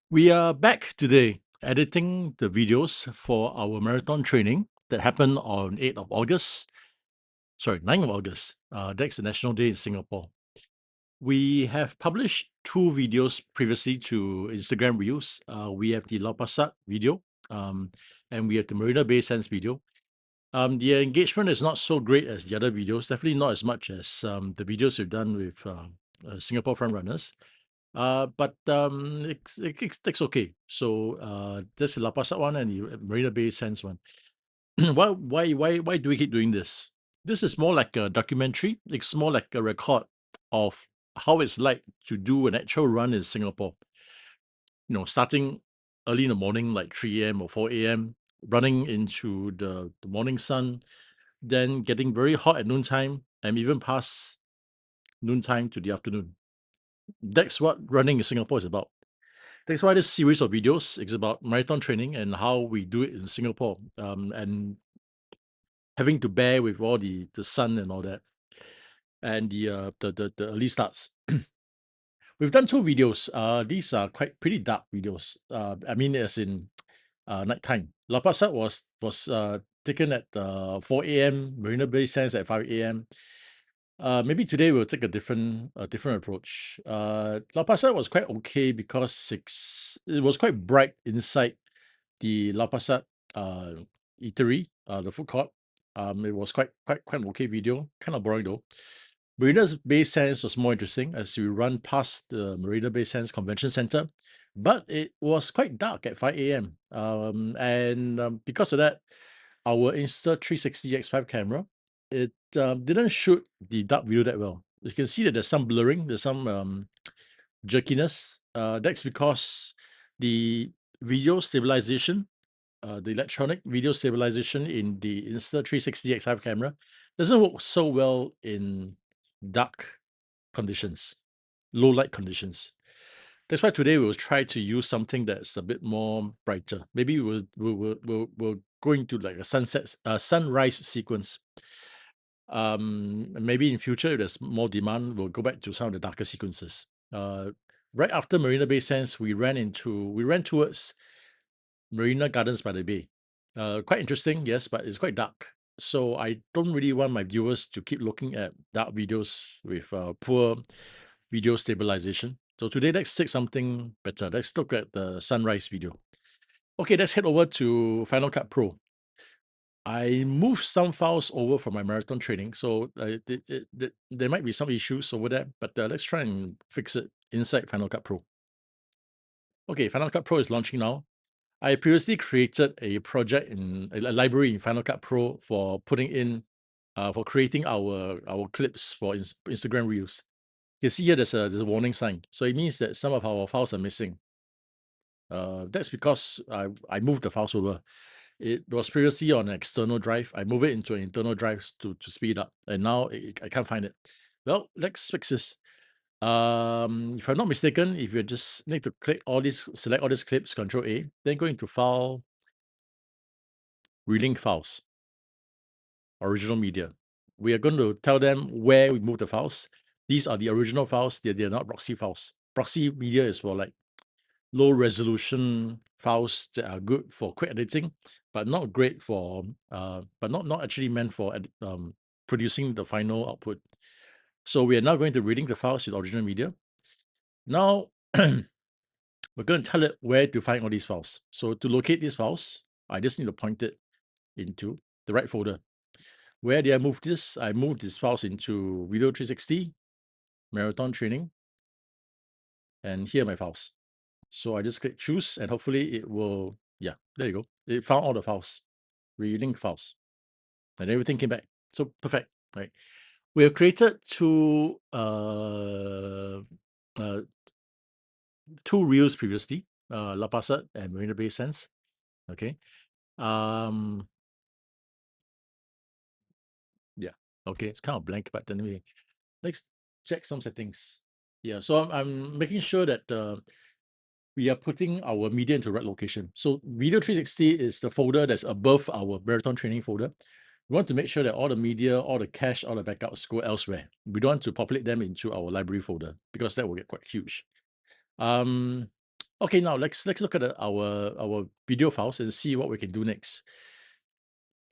We are back today editing the videos for our marathon training that happened on 8th of August. Sorry, 9th of August. That's the National Day in Singapore. We have published two videos previously to Instagram Reels. We have the Lau Pa Sat video and we have the Marina Bay Sands video. The engagement is not so great as the other videos, definitely not as much as the videos we've done with Singapore front runners. But it's okay. So there's the La Paz one and the Marina Bay Sands one. Why do we keep doing this? This is more like a documentary. It's more like a record of how it's like to do an actual run in Singapore. Starting early in the morning, like 3 a.m. or 4 a.m., running into the morning sun, then getting very hot at noontime, and even past noontime to the afternoon. That's what running in Singapore is about. That's why this series of videos is about marathon training and how we do it in Singapore, and having to bear with all the sun and all that, and the early starts. We've done two videos. These are quite pretty dark videos. I mean, as in nighttime. La Paz was taken at 4 a.m. Marina Bay Sands at 5 a.m. Maybe today we'll take a different approach. La Paz was quite okay because it was quite bright inside the La Paz eatery, the food court. It was quite an okay video. Kind of boring though. Marina Bay Sands was more interesting as we run past the Marina Bay Sands Convention Center, but it was quite dark at 5 a.m. And because of that, our Insta360 X5 camera, it didn't shoot the dark video that well. You can see that there's some blurring, there's some jerkiness. That's because the video stabilization, the electronic video stabilization in the Insta360 X5 camera doesn't work so well in dark conditions, low light conditions. That's why today we'll try to use something that's a bit more brighter. Maybe we'll go into like a sunrise sequence. Maybe in future, if there's more demand, we'll go back to some of the darker sequences. Right after Marina Bay Sands, we ran towards Marina Gardens by the Bay. Quite interesting, yes, but it's quite dark. So I don't really want my viewers to keep looking at dark videos with poor video stabilization. So today, let's take something better. Let's look at the sunrise video. Okay, let's head over to Final Cut Pro. I moved some files over from my marathon training, so there might be some issues over there, but let's try and fix it inside Final Cut Pro. Okay, Final Cut Pro is launching now. I previously created a project in a library in Final Cut Pro for putting in, for creating our clips for Instagram Reels. You can see here there's a warning sign, so it means that some of our files are missing. That's because I moved the files over. It was previously on an external drive. I moved it into an internal drive to speed up, and now I can't find it. Well, let's fix this. If I'm not mistaken, if you just need to select all these clips, Control A, then go into File, Relink Files, Original Media. We are going to tell them where we move the files. These are the original files. They're not proxy files. Proxy media is for like low resolution files that are good for quick editing, but not great for but not actually meant for producing the final output. So we are now going to relink the files with original media. Now we're going to tell it where to find all these files. So to locate these files, I just need to point it into the right folder. Where did I move this? I moved these files into Video 360, Marathon Training, and here are my files. So I just click choose and hopefully it will, yeah, there you go. It found all the files, relink files, and everything came back. So perfect, right? We have created uh, two reels previously, La Pasa and Marina Bay Sands. Okay. Um, yeah. Okay, it's kind of blank, but anyway, let's check some settings. Yeah, so I'm making sure that we are putting our media into the right location. So Video 360 is the folder that's above our marathon training folder. We want to make sure that all the media, all the cache, all the backups go elsewhere. We don't want to populate them into our library folder because that will get quite huge. Um, Okay, now let's look at our video files and see what we can do next.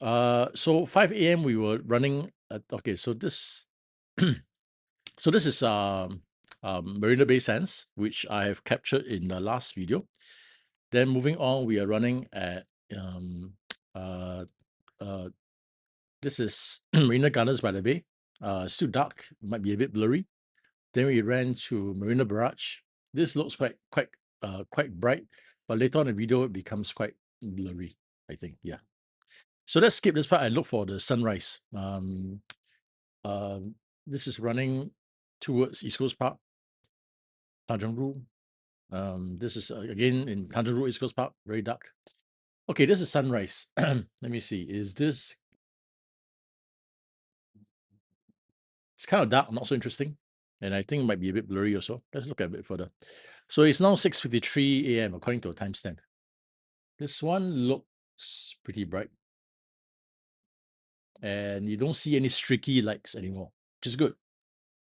So 5 a.m. we were running. Okay, so this so this is Marina Bay Sands, which I have captured in the last video. Then moving on, we are running at uh, uh, this is Marina Gardens by the Bay. Still dark, might be a bit blurry. Then we ran to Marina Barrage. This looks quite bright, but later on in the video it becomes quite blurry, I think. Yeah. So let's skip this part and look for the sunrise. This is running towards East Coast Park, Tanjong Rhu. This is again in Tanjong Rhu, East Coast Park, very dark. Okay, this is sunrise. Let me see. Is this? It's kind of dark, not so interesting, and I think it might be a bit blurry also. Let's look at a bit further. So it's now 6:53 a.m. according to a timestamp. This one looks pretty bright, and you don't see any streaky lights anymore, which is good.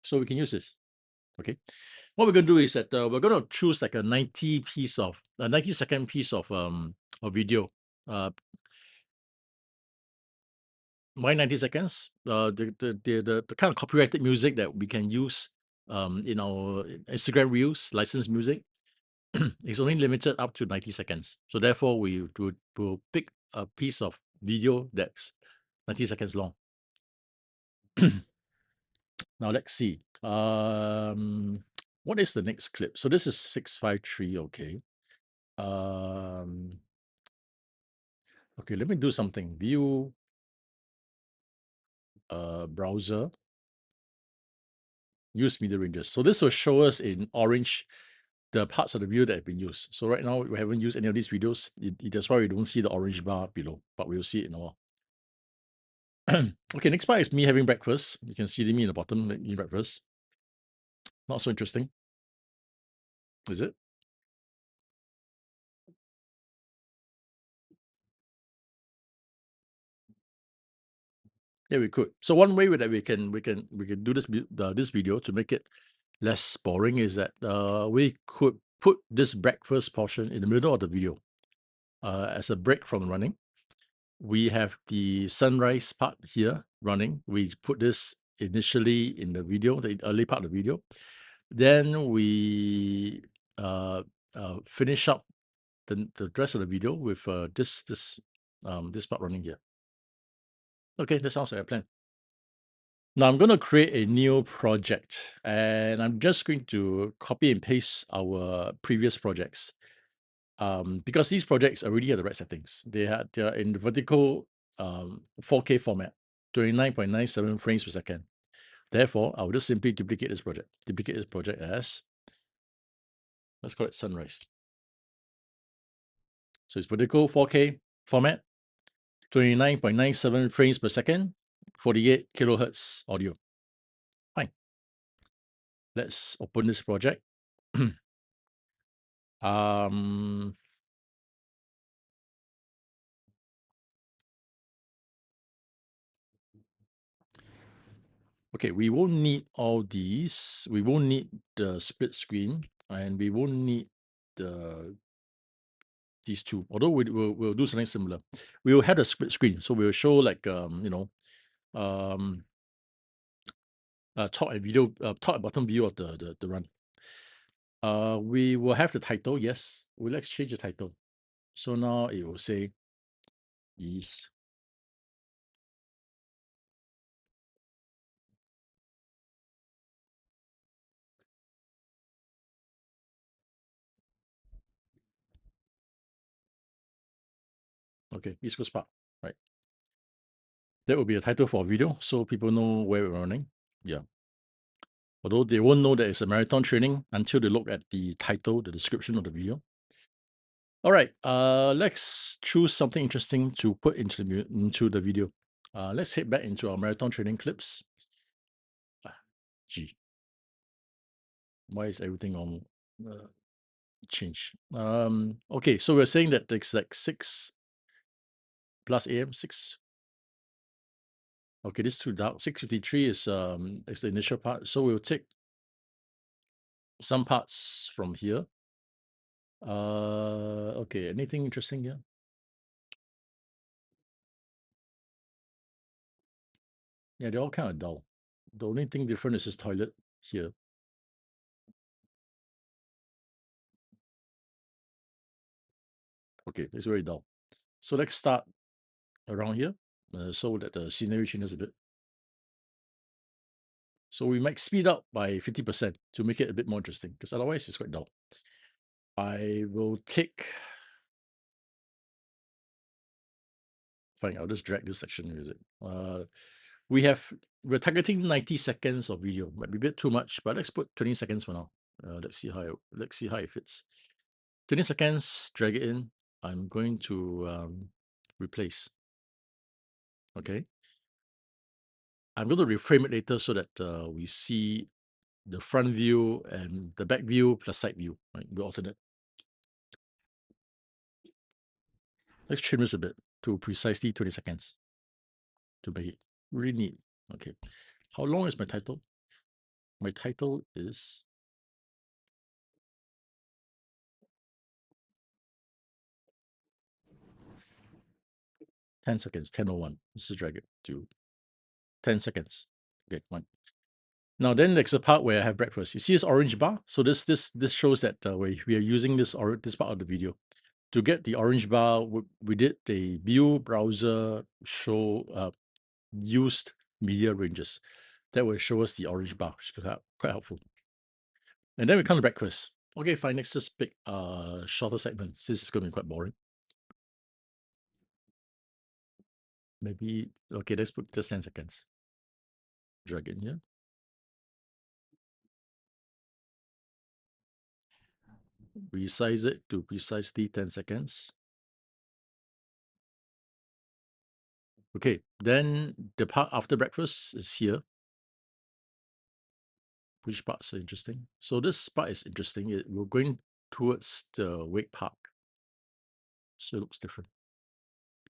So we can use this. Okay. What we're going to do is that we're going to choose like a 90-second piece of video. Why 90 seconds? The kind of copyrighted music that we can use in our Instagram Reels, licensed music, is only limited up to 90 seconds. So therefore, will pick a piece of video that's 90 seconds long. Now let's see. What is the next clip? So this is 653. Okay. Okay, let me do something. View browser. Use media ranges. So this will show us in orange the parts of the video that have been used. So right now we haven't used any of these videos. That's why we don't see the orange bar below, but we'll see it in a while. Okay, next part is me having breakfast. You can see me in the bottom eating breakfast. Not so interesting, is it? Yeah, we could. So one way that we can do this video to make it less boring is that we could put this breakfast portion in the middle of the video as a break from running. We have the sunrise part here running. We put this initially in the video, the early part of the video. Then we finish up the rest of the video with this part running here. Okay, that sounds like a plan. Now I'm going to create a new project, and I'm just going to copy and paste our previous projects. Because these projects already have the right settings. They're in the vertical 4K format, 29.97 frames per second. Therefore, I will just simply duplicate this project. Duplicate this project as, let's call it sunrise. So it's vertical 4K format, 29.97 frames per second, 48 kilohertz audio. Fine. Let's open this project. Okay, we won't need all these. We won't need the split screen, and we won't need these two. Although we'll do something similar. We will have a split screen, so we'll show like top and bottom view of the run. We will have the title. Yes, let's change the title. So now it will say is. Okay, East Coast Park, right? That will be a title for a video, so people know where we're running. Yeah. Although they won't know that it's a marathon training until they look at the title, the description of the video. All right, let's choose something interesting to put into the video. Let's head back into our marathon training clips. Gee, why is everything on change? Okay, so we're saying that it's like 6 plus AM, 6. Okay, this is too dark. 6:53 is the initial part. So we'll take some parts from here. Okay, anything interesting here? Yeah, they're all kind of dull. The only thing different is this toilet here. Okay, it's very dull. So let's start around here so that the scenery changes a bit. So we might speed up by 50% to make it a bit more interesting because otherwise it's quite dull. I will take, fine, I'll just drag this section music. We're targeting 90 seconds of video. Might be a bit too much, but let's put 20 seconds for now. Let's see how it fits. 20 seconds, drag it in. I'm going to replace. Okay. I'm going to reframe it later so that we see the front view and the back view plus side view. Right? We alternate. Let's trim this a bit to precisely 20 seconds to make it really neat. Okay. How long is my title? My title is 10 seconds, 10:01. Let's just drag it to 10 seconds. Okay, one. Now then there's a part where I have breakfast. You see this orange bar? So this shows that we are using this part of the video. To get the orange bar, we did the view browser show used media ranges. That will show us the orange bar, which is quite helpful. And then we come to breakfast. Okay, fine. Let's just pick shorter segments. This is going to be quite boring. Maybe, okay, let's put just 10 seconds. Drag in here. Resize it to precisely 10 seconds. Okay, then the part after breakfast is here. Which parts are interesting? So this part is interesting. We're going towards the wake park. So it looks different.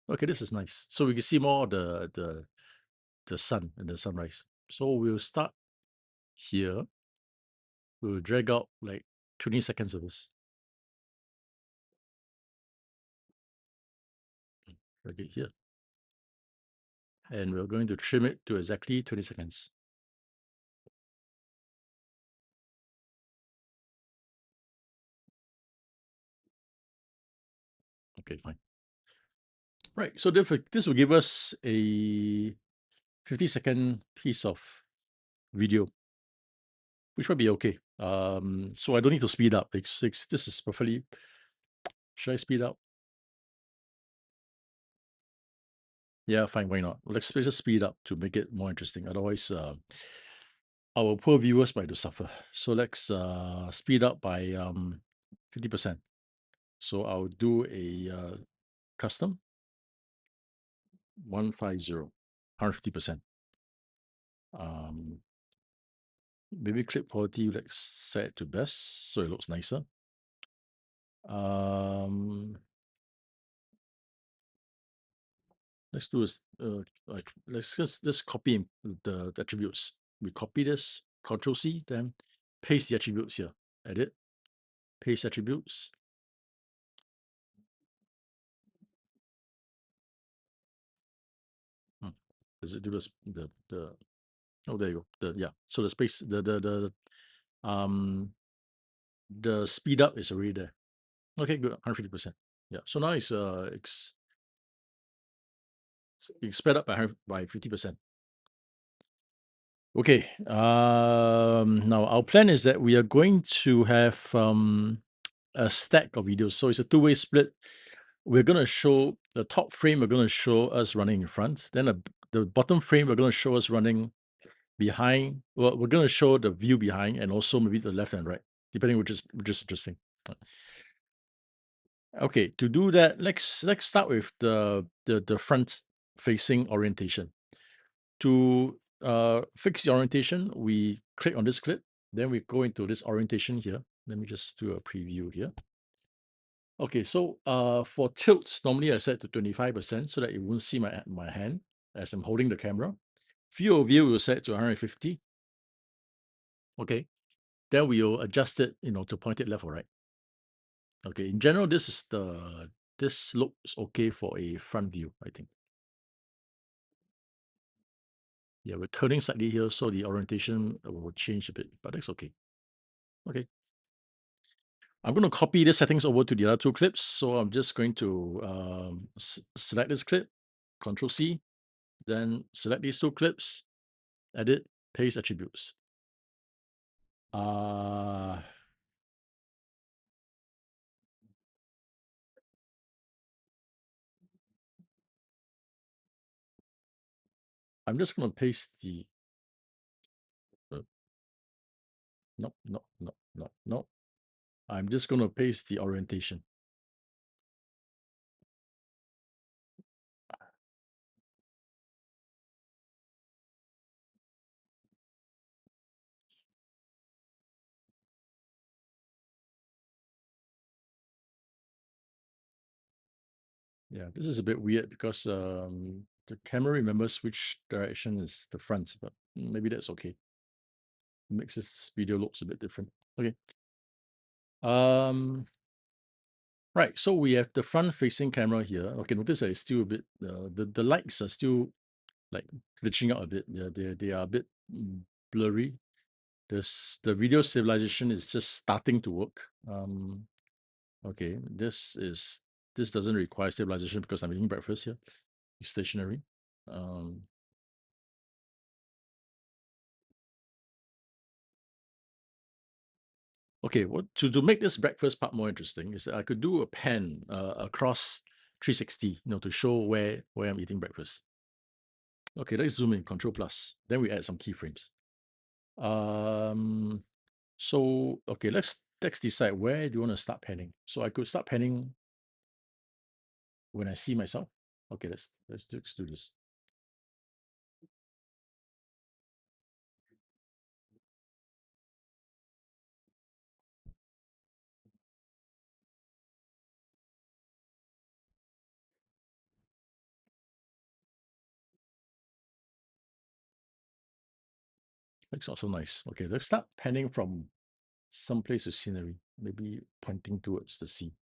Okay, this is nice. So we can see more of the sun and the sunrise. So we'll start here. We'll drag out like 20 seconds of this. Drag it here. And we're going to trim it to exactly 20 seconds. Okay, fine. Right, so this will give us a 50-second piece of video, which might be okay. So I don't need to speed up. This is perfectly. Should I speed up? Yeah, fine. Why not? Let's just speed up to make it more interesting. Otherwise, our poor viewers might do suffer. So let's speed up by 50%. So I'll do a custom 150, 150%. Maybe clip quality, let's set it to best so it looks nicer. Let's do this. Like let's just copy the attributes. We copy this, Control C, then paste the attributes here. Edit, paste attributes. Does it do this? Oh, there you go. So the space the speed up is already there. Okay, good. 150%. Yeah. So now it's sped up by 50%. Okay. Now our plan is that we are going to have a stack of videos. So it's a two-way split. We're going to show the top frame, we're going to show us running in front. Then the bottom frame, we're going to show us running behind. Well, we're going to show the view behind and also maybe the left and right, depending which is interesting. Okay, to do that, let's start with the front facing orientation. To fix the orientation, we click on this clip, then we go into this orientation here. Let me just do a preview here. Okay, so for tilts, normally I set to 25% so that you won't see my hand as I'm holding the camera. Field of view will set to 150. Okay, then we'll adjust it, to point it left or right. Okay, in general, this looks okay for a front view, I think. Yeah, we're turning slightly here, so the orientation will change a bit, but that's okay. Okay. I'm going to copy the settings over to the other two clips. So I'm just going to select this clip, Control C, then select these two clips, edit, paste attributes. I'm just going to paste the, uh, no, no, no, no, no. I'm just going to paste the orientation. Yeah, this is a bit weird because the camera remembers which direction is the front, but maybe that's okay. It makes this video looks a bit different. Okay. Right, so we have the front-facing camera here. Okay, notice that it's still a bit, the lights are still like glitching out a bit. They are a bit blurry. The video stabilization is just starting to work. Okay, this doesn't require stabilization because I'm eating breakfast here. It's stationary. Um, okay, what to make this breakfast part more interesting is that I could do a pan across 360, to show where I'm eating breakfast. Okay, let's zoom in, Control Plus. Then we add some keyframes. Um, so okay, let's decide where do you want to start panning. So I could start panning when I see myself. Okay, let's do this. Looks also nice. Okay, let's start panning from some place with scenery, maybe pointing towards the sea.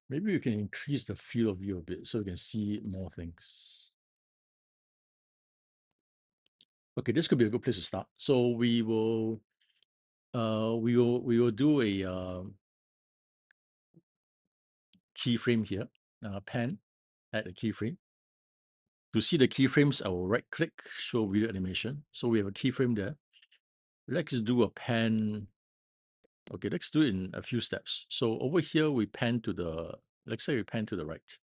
Maybe you can increase the field of view a bit so you can see more things. Okay, this could be a good place to start. So we will do a keyframe here, pan, add a keyframe. To see the keyframes, I will right click, show video animation. So we have a keyframe there. Let's do a pan. Okay, let's do it in a few steps. So over here, we pan to the, let's say we pan to the right.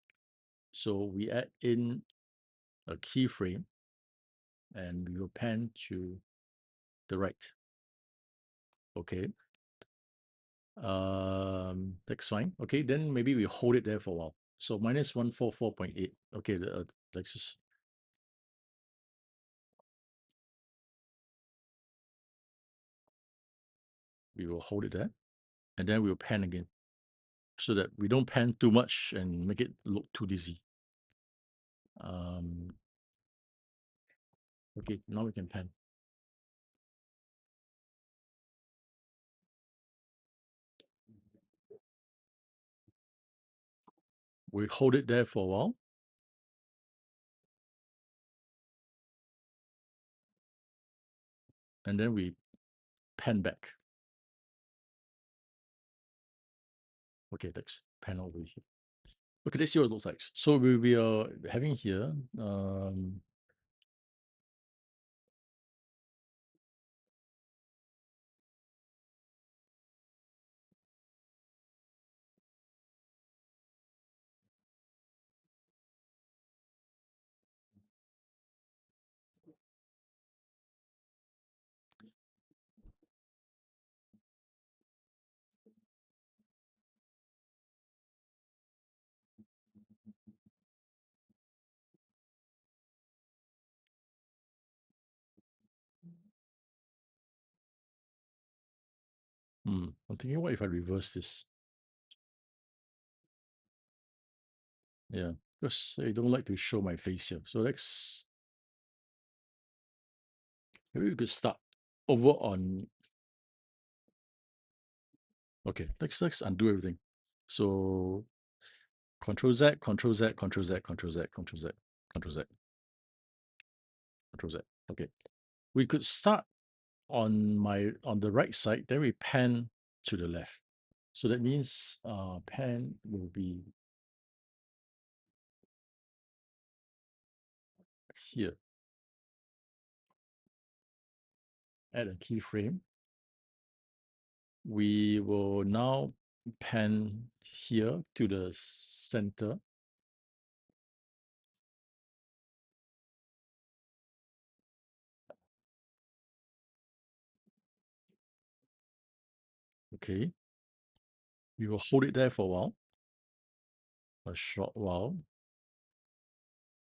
So we add in a keyframe and we will pan to the right. Okay. That's fine. Okay, then maybe we hold it there for a while. So minus 144.8. Okay, let's just, we will hold it there and then we'll pan again so that we don't pan too much and make it look too dizzy. Um, okay, now we can pan. We hold it there for a while. And then we pan back. Okay, let's pan over here. Okay, let's see what it looks like. So we are having here, I'm thinking, what if I reverse this? Yeah, because I don't like to show my face here. So maybe we could start over on, okay, let's undo everything. So Control Z, Control Z, Control Z, Control Z, Control Z, Control Z, Control Z. Okay. We could start on the right side, then we pan to the left. So that means pan will be here. Add a keyframe. We will now pan here to the center. Okay. We will hold it there for a while, a short while.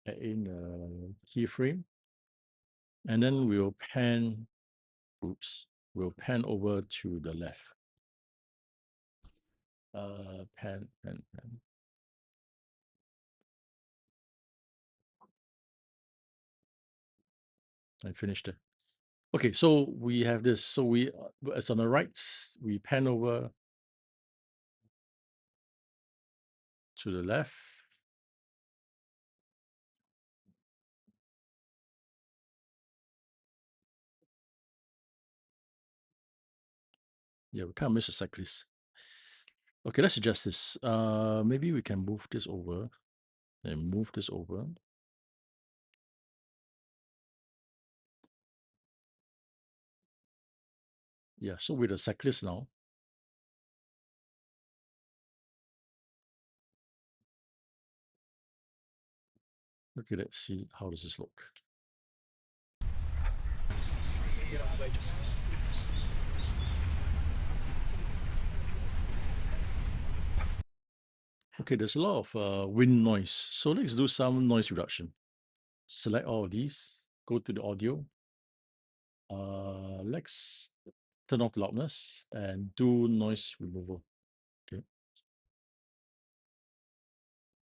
Add in a keyframe. And then we'll pan, we'll pan over to the left. Pan. I finished it. Okay, so we have this. So we, as on the right, we pan over to the left. Yeah, we can't miss a cyclist. Okay, let's adjust this. Maybe we can move this over and move this over. Yeah, so with a cyclist now. Okay, let's see how does this look. Okay, there's a lot of wind noise. So let's do some noise reduction. Select all of these, go to the audio. Let's turn off loudness and do noise removal. Okay.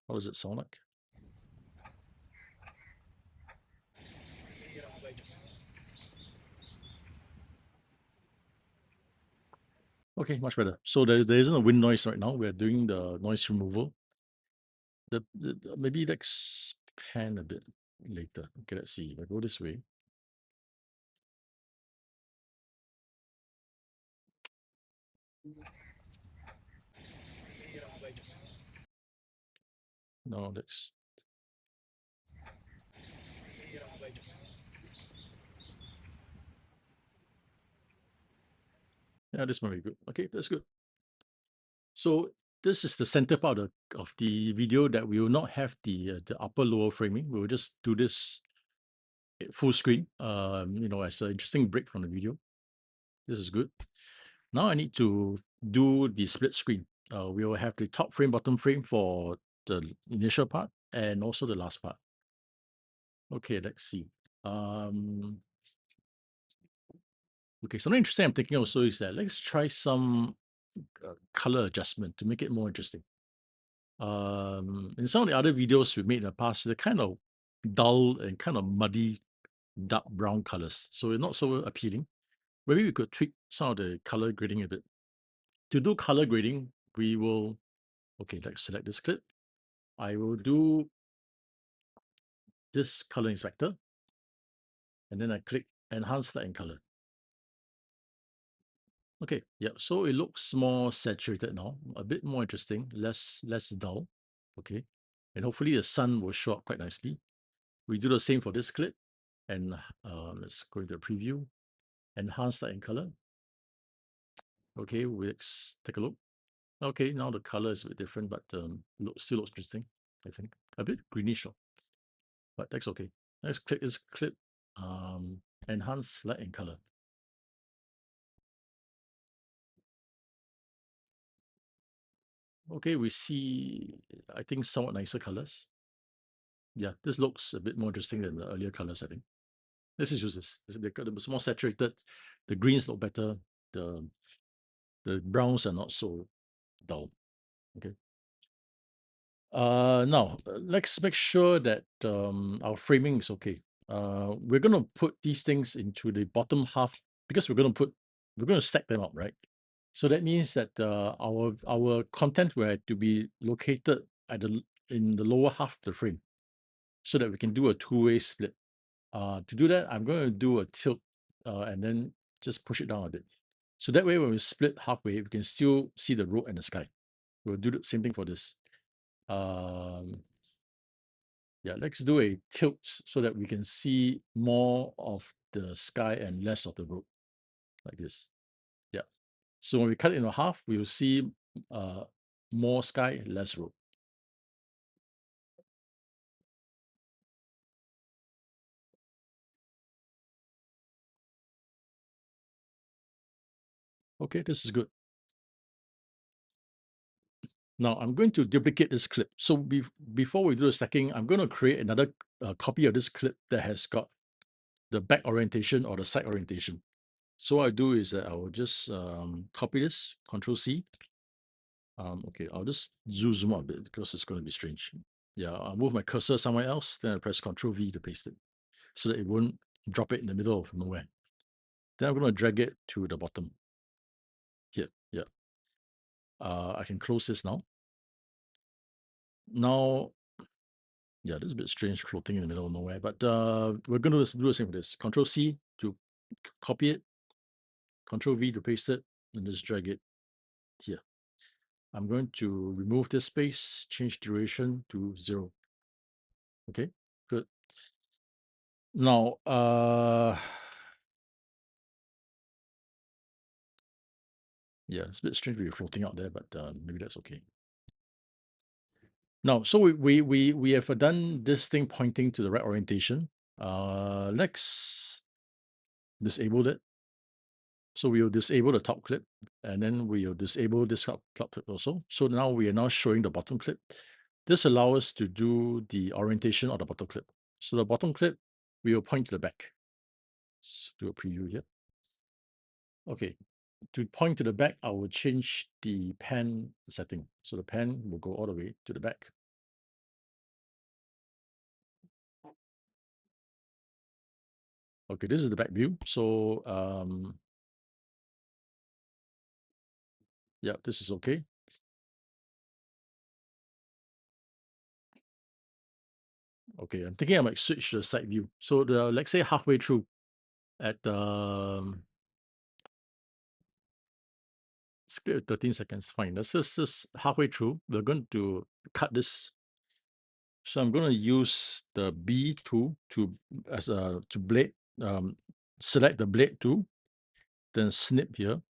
How does it sound like? Okay, much better. So there isn't a wind noise right now. We're doing the noise removal. Maybe let's pan a bit later. Okay, let's see. If I go this way. No, let's. Yeah, this might be good. Okay, that's good. So this is the center part of the video that we will not have the upper lower framing. We will just do this full screen, as an interesting break from the video. This is good. Now I need to do the split screen. We will have the top frame, bottom frame for the initial part and also the last part. Okay, let's see. Okay, something interesting I'm thinking also is that let's try some color adjustment to make it more interesting. In some of the other videos we've made in the past, they're kind of dull and kind of muddy, dark brown colors. So it's not so appealing. Maybe we could tweak some of the color grading a bit. To do color grading, we will, okay, let's select this clip. I will do this color inspector, and then I click enhance light and color. Okay, yeah, so it looks more saturated now, a bit more interesting, less dull. Okay, and hopefully the sun will show up quite nicely. We do the same for this clip, and let's go into the preview, enhance light and color. Okay, let's take a look. Okay, now the color is a bit different, but still looks interesting, I think. A bit greenish, but that's okay. Let's click this clip, enhance light and color. Okay, we see, I think, somewhat nicer colors. Yeah, this looks a bit more interesting than the earlier colors, I think. Let's just use this. It's more saturated. The greens look better. The browns are not so dull. Okay. Now, let's make sure that our framing is okay. We're going to put these things into the bottom half because we're going to stack them up, right? So that means that our content will have to be located in the lower half of the frame, so that we can do a two-way split. To do that, I'm going to do a tilt and then just push it down a bit. So that way, when we split halfway, we can still see the road and the sky. We'll do the same thing for this. Yeah, let's do a tilt so that we can see more of the sky and less of the road, like this. Yeah. So when we cut it into half, we will see uh, more sky, less road. Okay, this is good. Now I'm going to duplicate this clip. So before we do the stacking, I'm going to create another copy of this clip that has got the back orientation or the side orientation. So what I do is that I will just copy this, Control C. Okay, I'll just zoom out a bit because it's going to be strange. Yeah, I'll move my cursor somewhere else, then I press Control V to paste it so that it won't drop it in the middle of nowhere. Then I'm going to drag it to the bottom here. Yeah. I can close this now. Now, yeah, this is a bit strange floating in the middle of nowhere, but we're going to do the same with this. Control C to copy it, Control V to paste it, and just drag it here. I'm going to remove this space, change duration to 0. Okay, good. Now, yeah, it's a bit strange we're floating out there, but maybe that's okay. Now, so we have done this thing pointing to the right orientation. Let's disable it. So we'll disable the top clip, and then we'll disable this top clip also. So now we are now showing the bottom clip. This allows us to do the orientation of the bottom clip. So the bottom clip, we will point to the back. Let's do a preview here. Okay, to point to the back, I will change the pan setting. So the pan will go all the way to the back. Okay, this is the back view. So yeah, this is okay. Okay, I'm thinking I might switch to the side view. So let's say halfway through at 13 seconds, fine. That's just halfway through. We're going to cut this. So I'm going to use the B tool to blade, select the blade tool, then snip here.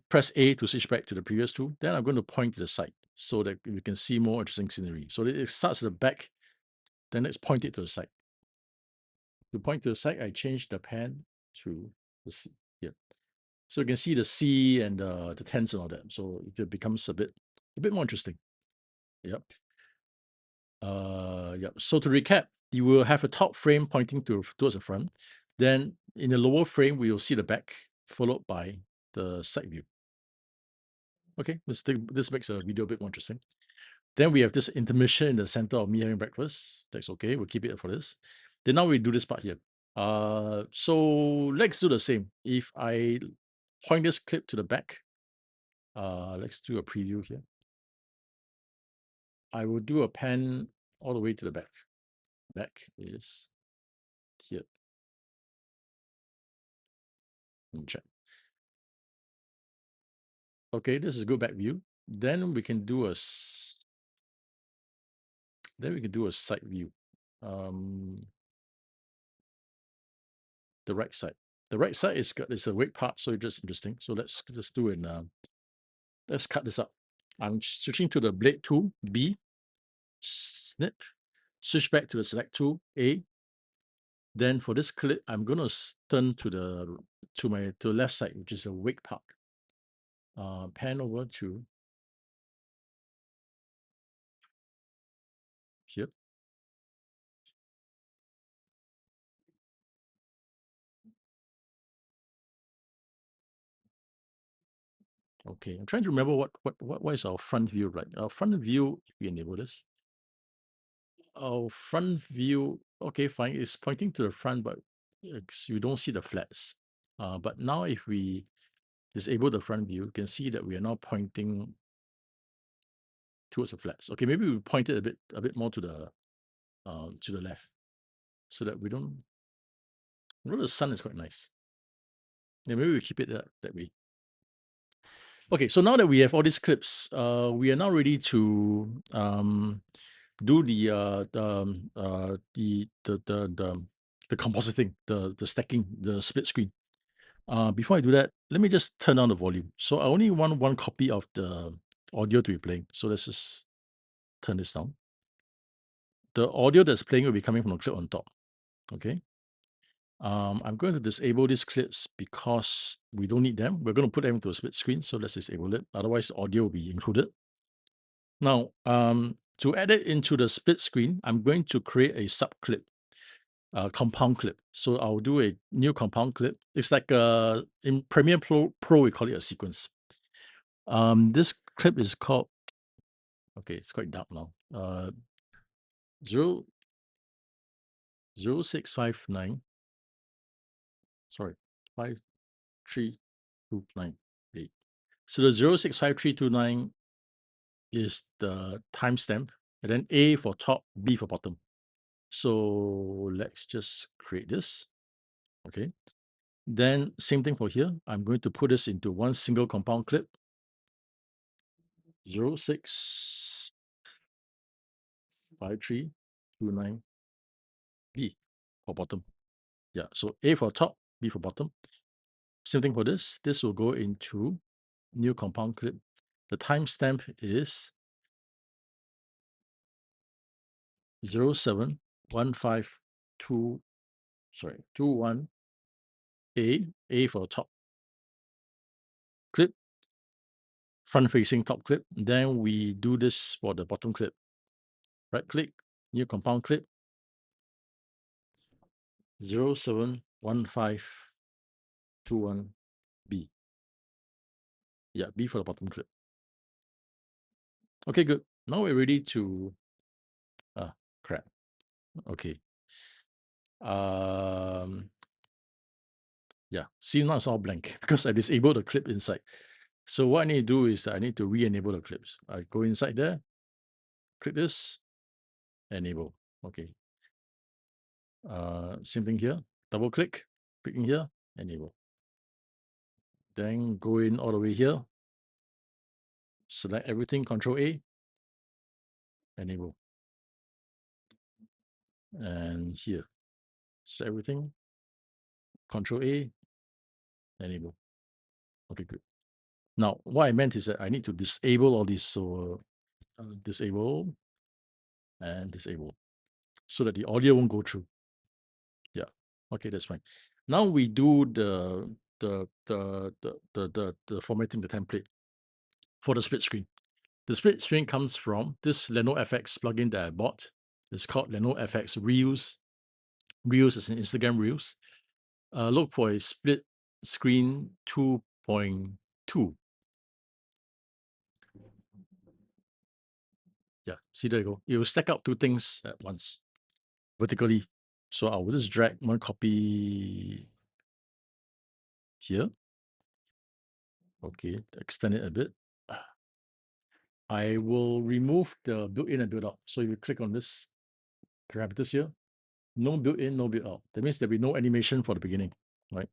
Press A to switch back to the previous tool. Then I'm going to point to the side so that we can see more interesting scenery. So it starts at the back, then let's point it to the side. To point to the side, I change the pan to the sea. Yeah. So you can see the sea and the tents and all that. So it becomes a bit more interesting. Yep. Yep. So to recap, you will have a top frame pointing towards the front. Then in the lower frame, we will see the back, followed by the side view. Okay, this makes a video a bit more interesting. Then we have this intermission in the center of me having breakfast. That's okay. We'll keep it for this. Then now we do this part here. So let's do the same. If I point this clip to the back, let's do a preview here. I will do a pan all the way to the back. Back is here. Let me check. Okay, this is a good back view. Then we can do a side view. The right side. The right side is a wake part, so it's just interesting. So let's just do it. Let's cut this up. I'm switching to the blade tool, B, snip, switch back to the select tool, A. Then for this clip, I'm gonna turn to the left side, which is a wake part. Pan over to here. Okay, I'm trying to remember what is our front view like. Our front view, we enable this. Our front view, okay, fine. It's pointing to the front, but you don't see the flats. But now if we disable the front view, you can see that we are now pointing towards the flats. Okay, maybe we point it a bit more to the left, so that we don't. The sun is quite nice. Yeah, maybe we keep it that way. Okay, so now that we have all these clips, we are now ready to do the compositing, the stacking, the split screen. Before I do that, let me just turn down the volume. So I only want one copy of the audio to be playing. So let's just turn this down. The audio that's playing will be coming from the clip on top. Okay. I'm going to disable these clips because we don't need them. We're going to put them into a split screen. So let's disable it. Otherwise, audio will be included. Now, to add it into the split screen, I'm going to create a sub clip, compound clip. So I'll do a new compound clip. It's like in Premiere Pro, we call it a sequence. This clip is called, okay, it's quite dark now. 0659, sorry, 53298. So the 065329 is the timestamp, and then A for top, B for bottom. So let's just create this. Okay. Then same thing for here. I'm going to put this into one single compound clip. 065329 B for bottom. Yeah. So A for top, B for bottom. Same thing for this. This will go into new compound clip. The timestamp is 07152, sorry, 21 A for top clip, front facing top clip. Then we do this for the bottom clip. Right click, new compound clip, 071521 B. Yeah, B for the bottom clip. Okay, good. Now we're ready to crap. Okay. Yeah, see, now it's all blank because I disabled the clip inside. So what I need to do is I need to re-enable the clips. I go inside there, click this, enable. Okay. Same thing here. Double click, in here, enable. Then go in all the way here. Select everything, Control A, enable. And here, select everything, Control A, enable. Okay, good. Now, what I meant is that I need to disable all these. So disable and disable so that the audio won't go through. Yeah. Okay, that's fine. Now we do the formatting, the template for the split screen. The split screen comes from this LenoFX plugin that I bought. It's called LenoFX Reels. Reels is an Instagram Reels. Look for a split screen 2.2. Yeah, see, there you go. It will stack up two things at once vertically. So I will just drag one copy here. Okay, extend it a bit. I will remove the built-in and built-out. So if you click on this parameters here, no built-in, no built-out. That means there'll be no animation for the beginning, right?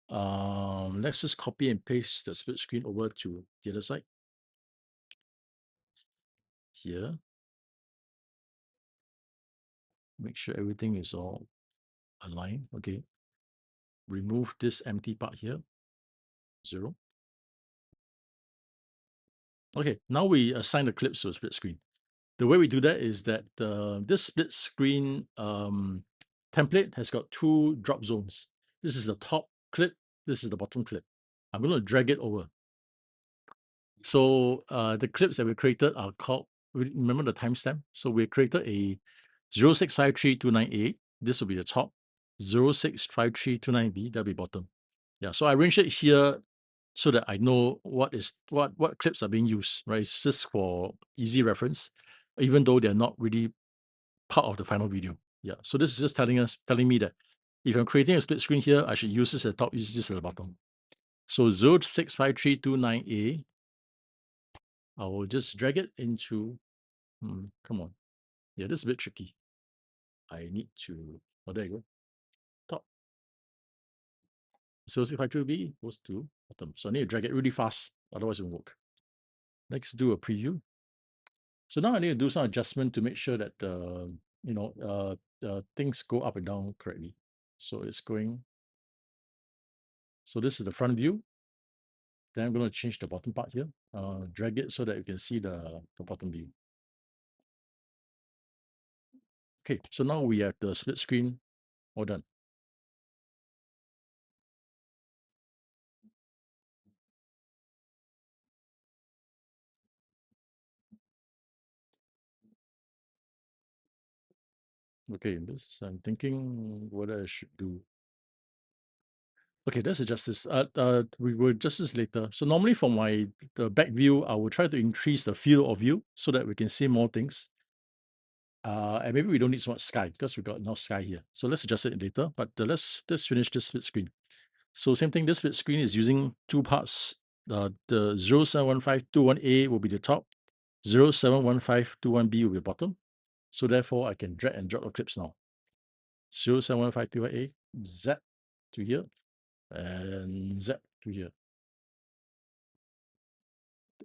Let's just copy and paste the split screen over to the other side. Here. Make sure everything is all aligned. Okay. Remove this empty part here. 0. Okay, now we assign the clips to a split screen. The way we do that is that this split screen template has got two drop zones. This is the top clip. This is the bottom clip. I'm going to drag it over. So the clips that we created are called, remember the timestamp? So we created a 065329A. This will be the top. 065329B, that'll be bottom. Yeah, so I arranged it here so that I know what clips are being used, right? It's just for easy reference, even though they're not really part of the final video. Yeah, so this is just telling me that If I'm creating a split screen here, I should use this at the top, use this at the bottom. So 065329A, I will just drag it into, come on. Yeah, this is a bit tricky. I need to, oh, there you go. Top. So 0653B goes to bottom. So I need to drag it really fast, otherwise it won't work. Let's do a preview. So now I need to do some adjustment to make sure that, things go up and down correctly. So it's going, so this is the front view. Then I'm going to change the bottom part here, drag it so that you can see the bottom view. Okay, so now we have the split screen all done. Okay, this I'm thinking what I should do. Okay, let's adjust this. We will adjust this later. So normally for the back view, I will try to increase the field of view so that we can see more things. And maybe we don't need so much sky because we got enough sky here. So let's adjust it later. But let's finish this split screen. So same thing, this split screen is using two parts. The 071521A will be the top, 071521B will be the bottom. So therefore, I can drag and drop the clips now. 071521A, Z to here, and Z to here.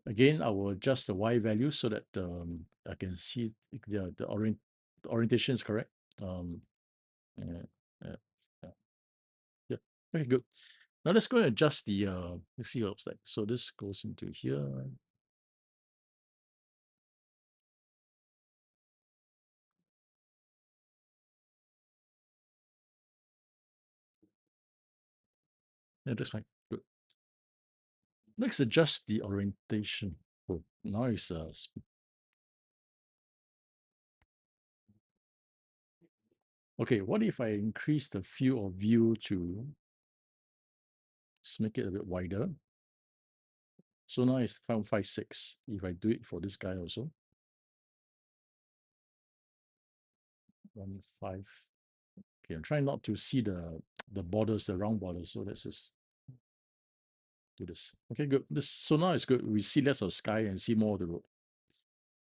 Again, I will adjust the Y value so that I can see the orientation is correct. Yeah, yeah, yeah. Yeah. Okay, good. Now let's go and adjust the let's see what it looks like. So this goes into here. Yeah, that's fine. Good. Let's adjust the orientation. Oh, now it's okay. What if I increase the field of view to just make it a bit wider? So now it's 556. If I do it for this guy also, 1.5. Okay, I'm trying not to see the borders, the round borders. So let's just do this. Okay, good. So now it's good. We see less of sky and see more of the road.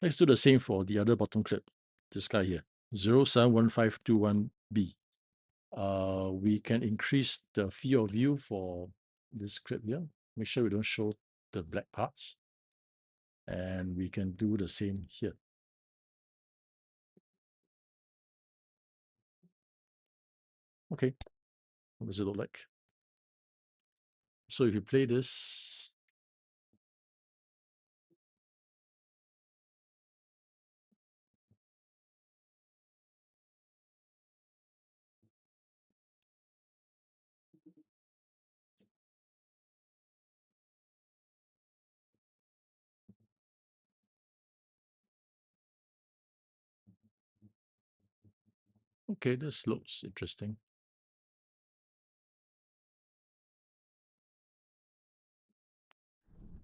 Let's do the same for the other bottom clip. This guy here, 071521B. We can increase the field of view for this clip here. Make sure we don't show the black parts. And we can do the same here. Okay, what does it look like? So if you play this, okay, this looks interesting.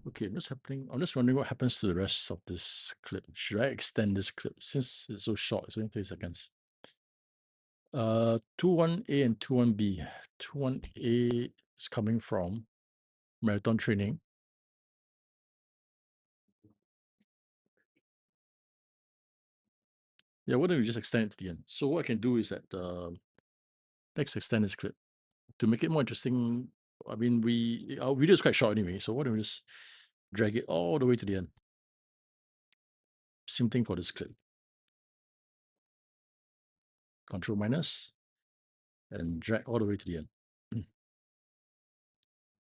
Okay, I'm just wondering what happens to the rest of this clip. Should I extend this clip since it's so short? It's only 30 seconds. 21A and 21B. 21A is coming from marathon training. Yeah, why don't we just extend it to the end? So what I can do is that let's extend this clip to make it more interesting. I mean, our video is quite short anyway, so why don't we just drag it all the way to the end? Same thing for this clip. Control minus and drag all the way to the end.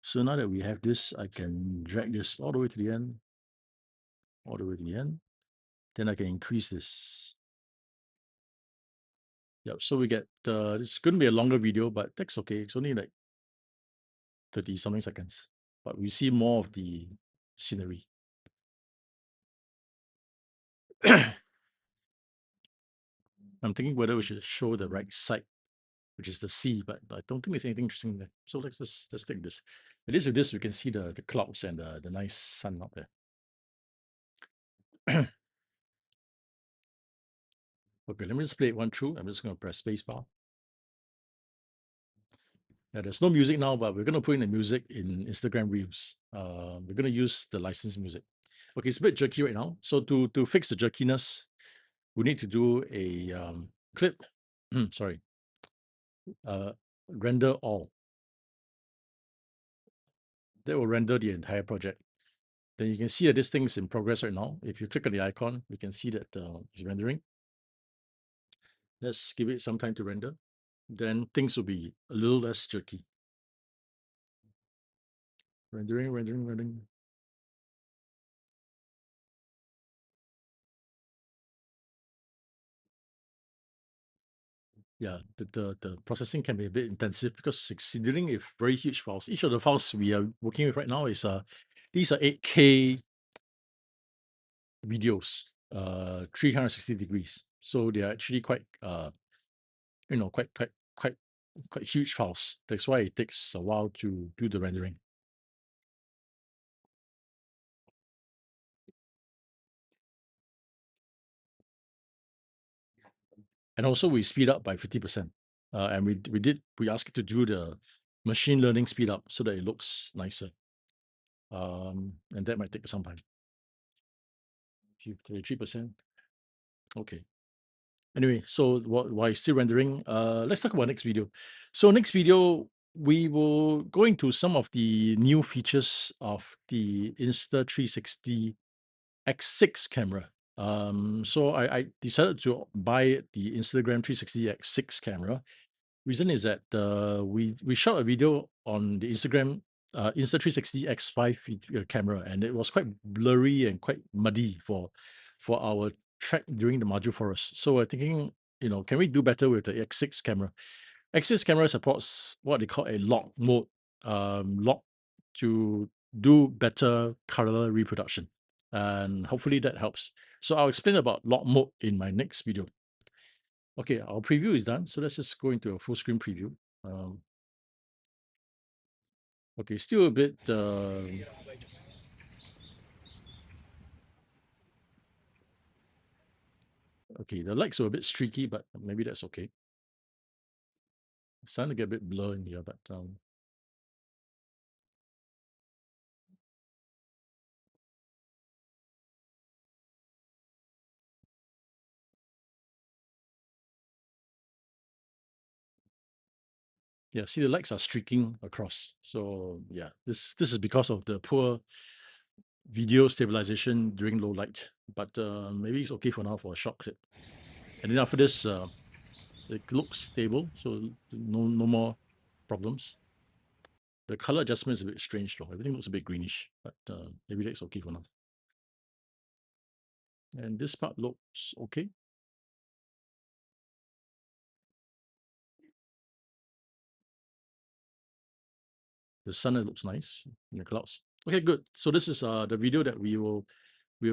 So now that we have this, I can drag this all the way to the end, all the way to the end. Then I can increase this. Yeah, so we get, it's going to be a longer video, but that's okay. It's only like 30 something seconds, but we see more of the scenery. I'm thinking whether we should show the right side, which is the sea, but I don't think there's anything interesting there. So let's take this. At least with this, we can see the clouds and the nice sun out there. Okay, let me just play it one through. I'm just going to press spacebar. Yeah, there's no music now, but we're going to put in the music in Instagram Reels. We're going to use the licensed music. Okay, it's a bit jerky right now. So to fix the jerkiness, we need to do a clip. Sorry, uh, render all. That will render the entire project. Then you can see that this thing is in progress right now. If you click on the icon, you can see that it's rendering. Let's give it some time to render. Then things will be a little less jerky. Rendering. Yeah, the processing can be a bit intensive because it's dealing with very huge files. Each of the files we are working with right now is these are 8K videos, 360 degrees. So they are actually quite quite huge files. That's why it takes a while to do the rendering. And also we speed up by 50%. And we asked it to do the machine learning speed up so that it looks nicer. And that might take some time. 33%. Okay. Anyway, so while it's still rendering, let's talk about next video. So next video, we will go into some of the new features of the Insta360 X6 camera. So I decided to buy the Instagram 360 X6 camera. Reason is that we shot a video on the Instagram Insta360 X5 camera, and it was quite blurry and quite muddy for our track during the Maju Forest. So we're thinking, can we do better with the X6 camera? X6 camera supports what they call a lock mode, lock to do better color reproduction, and hopefully that helps. So I'll explain about lock mode in my next video. Okay, our preview is done. So let's just go into a full screen preview. Um, okay, still a bit. Okay, the lights are a bit streaky, but maybe that's okay. It's starting to get a bit blur in here, but yeah, see the lights are streaking across. So yeah, this is because of the poor video stabilization during low light. But maybe it's okay for now for a short clip. And then after this, it looks stable, so no more problems. The color adjustment is a bit strange though. Everything looks a bit greenish, but maybe that's okay for now. And this part looks okay. The sun looks nice in the clouds. Okay, good. So this is the video that we will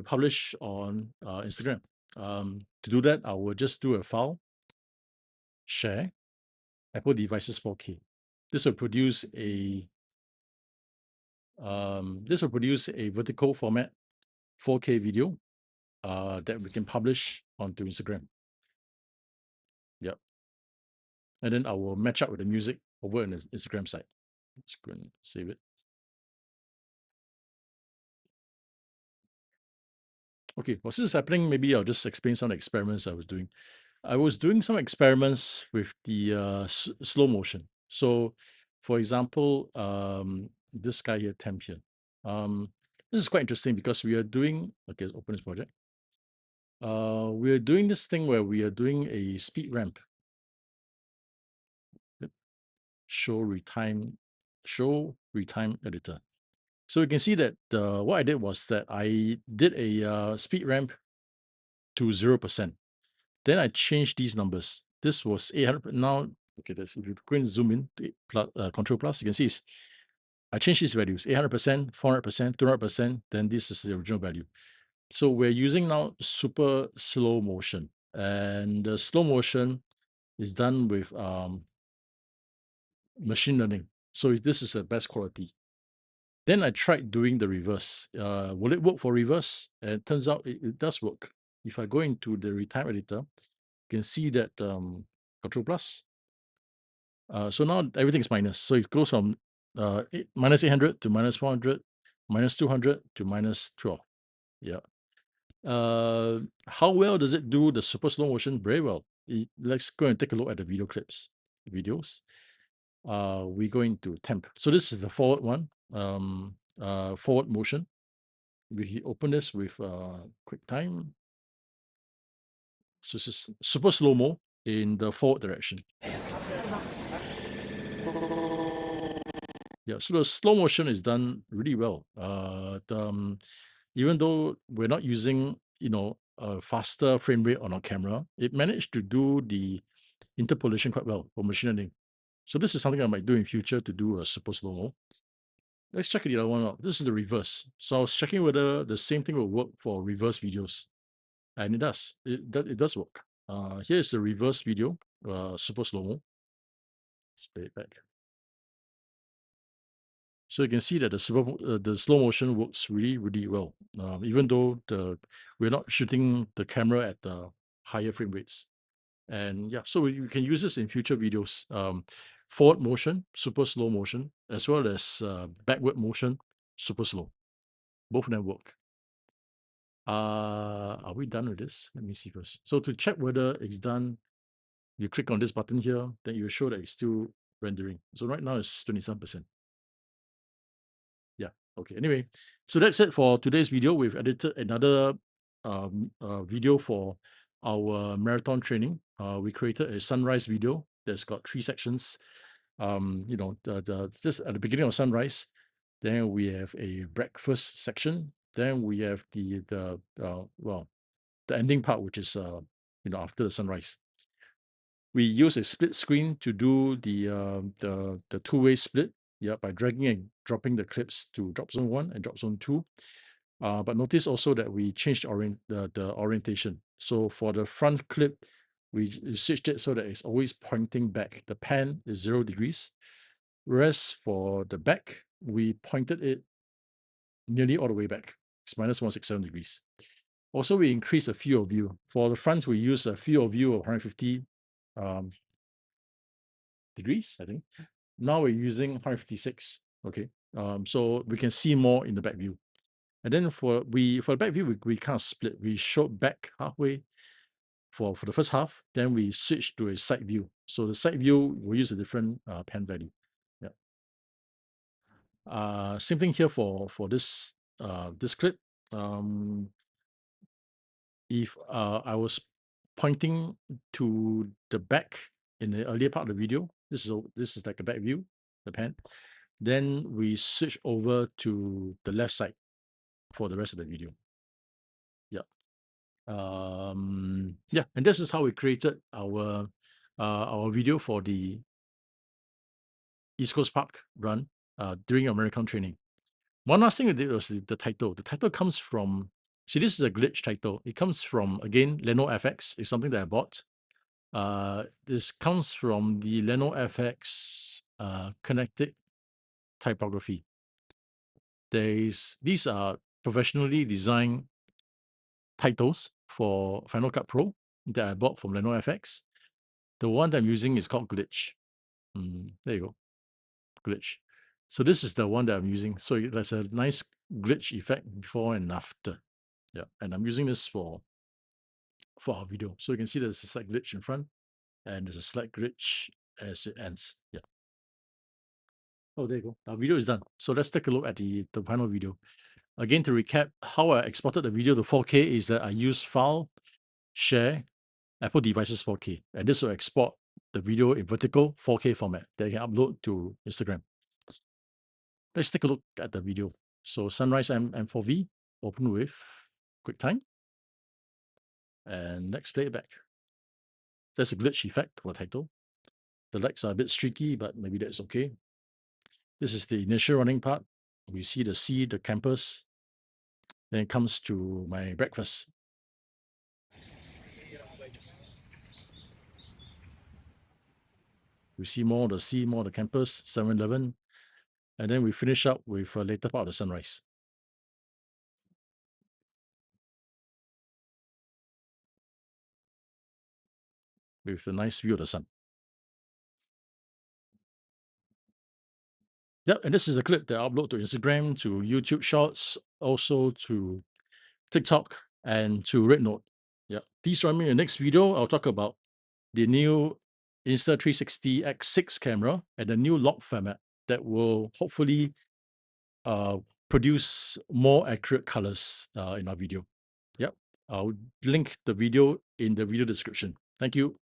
publish on Instagram. To do that, I will just do a file, share, Apple devices 4K. This will produce a vertical format 4K video that we can publish onto Instagram. Yep. And then I will match up with the music over on the Instagram site. Just go and save it. Okay, while this is happening, maybe I'll just explain some experiments I was doing. I was doing some experiments with the slow motion. So, for example, this guy here, Temp here. This is quite interesting because we are doing, okay, let's open this project. We are doing this thing where we are doing a speed ramp. Yep. Show retime editor. So you can see that what I did was that I did a speed ramp to 0%. Then I changed these numbers. This was 800. Now, okay, if you go and zoom in, Control Plus, you can see I changed these values, 800%, 400%, 200%, then this is the original value. So we're using now super slow motion. And the slow motion is done with machine learning. So this is the best quality. Then I tried doing the reverse. Will it work for reverse? And it turns out it does work. If I go into the retime editor, you can see that Control Plus, So now everything's minus. So it goes from minus 800 to minus 400, minus 200 to minus 12. Yeah. How well does it do the super slow motion? Very well. Let's go and take a look at the videos. We go into temp. So this is the forward one, forward motion. We open this with quick time. So this is super slow-mo in the forward direction. Yeah, so the slow motion is done really well. Even though we're not using, a faster frame rate on our camera, it managed to do the interpolation quite well for machine learning. So this is something I might do in future to do a super slow-mo. Let's check the other one out. This is the reverse. So I was checking whether the same thing will work for reverse videos. And it does. It does work. Here's the reverse video, super slow-mo. Let's play it back. So you can see that the slow motion works really, really well. Even though we're not shooting the camera at the higher frame rates. And yeah, so you can use this in future videos. Forward motion, super slow motion, as well as backward motion, super slow. Both of them work. Are we done with this? Let me see first. So to check whether it's done, you click on this button here, then you show that it's still rendering. So right now it's 27%. Yeah. Okay. Anyway, so that's it for today's video. We've edited another video for our marathon training. We created a sunrise video that's got 3 sections. Just at the beginning of sunrise, then we have a breakfast section. Then we have the ending part, which is after the sunrise. We use a split screen to do the two-way split, yeah, by dragging and dropping the clips to drop zone 1 and drop zone 2. But notice also that we changed the orientation. So for the front clip, we switched it so that it's always pointing back. The pan is 0 degrees. Whereas for the back, we pointed it nearly all the way back. It's minus 167 degrees. Also, we increased the field of view. For the front, we use a field of view of 150 degrees, I think. Now we're using 156. Okay. So we can see more in the back view. And then for the back view, we kind of split. We showed back halfway for the first half, then we switch to a side view. So the side view will use a different pan value. Yeah. Same thing here for this clip. If I was pointing to the back in the earlier part of the video, this is like a back view, the pan. Then we switch over to the left side for the rest of the video. Yeah. Yeah, and this is how we created our video for the East Coast Park run during our marathon training. One last thing we did was the title. The title comes from, see, this is a glitch title. It comes from, again, LenoFX. It's something that I bought. This comes from the LenoFX connected typography. These are professionally designed titles for Final Cut Pro that I bought from LenoFX. The one that I'm using is called Glitch. There you go, Glitch. So this is the one that I'm using. So there's a nice glitch effect before and after. Yeah, and I'm using this for our video. So you can see there's a slight glitch in front and there's a slight glitch as it ends. Yeah. Oh, there you go. Our video is done. So let's take a look at the final video. Again, to recap, how I exported the video to 4K is that I use File, Share, Apple Devices 4K. And this will export the video in vertical 4K format that I can upload to Instagram. Let's take a look at the video. So Sunrise M4V, open with QuickTime. And let's play it back. There's a glitch effect for the title. The lights are a bit streaky, but maybe that's okay. This is the initial running part. We see the sea, the campus. Then it comes to my breakfast. We see more of the sea, more of the campus, 7-Eleven. And then we finish up with a later part of the sunrise. With a nice view of the sun. Yep, and this is a clip that I upload to Instagram, to YouTube Shorts, also to TikTok, and to RedNote. Yeah, please join me in the next video. I'll talk about the new Insta360 X6 camera and the new log format that will hopefully uh, produce more accurate colors in our video. Yep, I'll link the video in the video description. Thank you.